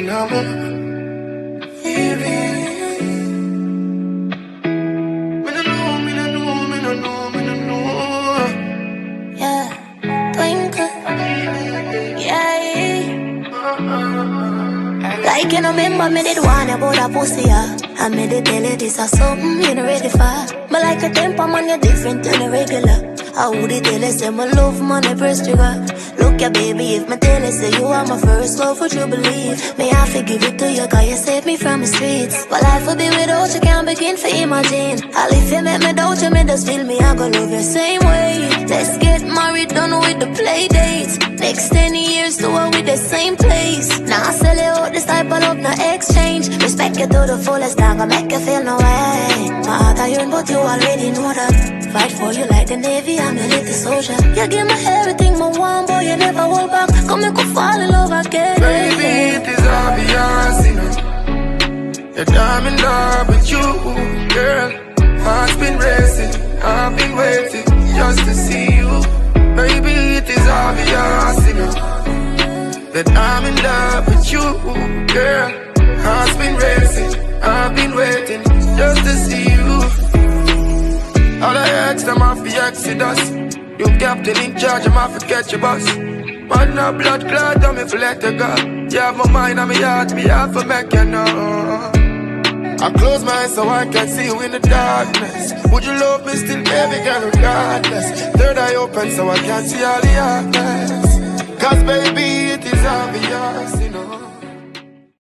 amor. Yeah, twinkle. Yeah. Like you know, remember me did one about a pussy, yeah. I made it tell you this or something you not ready for. But like a temper man, you're different than a regular. I would it tell you say my love man, I press trigger. Look ya baby, if my tell you say you are my first love, would you believe? May I forgive it to you, cause you saved me from the streets. But life would be without you, can't begin to imagine. All if you make me doubt you, me just feel me, I gon' love you same way. Let's get married, done with the play dates. Next 10 years, do it with the same place. Now I sell you out this type of love, no exchange. Respect you to the fullest, not gonna make you feel no way. My heart I yearn, but you already know that. Fight for you like the Navy, I'm your little soldier. You give me everything, my one boy, you never hold back. Come and go fall in love again. Baby, it is obvious, you know, that I'm in love with you, girl. Heart's been racing, I've been waiting just to see you. Baby, it is obvious, you know, that I'm in love with you, girl. Heart's been racing, I've been waiting just to see you. All I ask them off the Exodus. You captain in charge, I'm off to catch your bus. Man, no blood clot, I'm if let you go. You have my mind and my heart, me have to make you know. I close my eyes so I can see you in the darkness. Would you love me still, baby girl, regardless? Third eye open so I can see all the darkness. Cause baby, it is obvious, you know.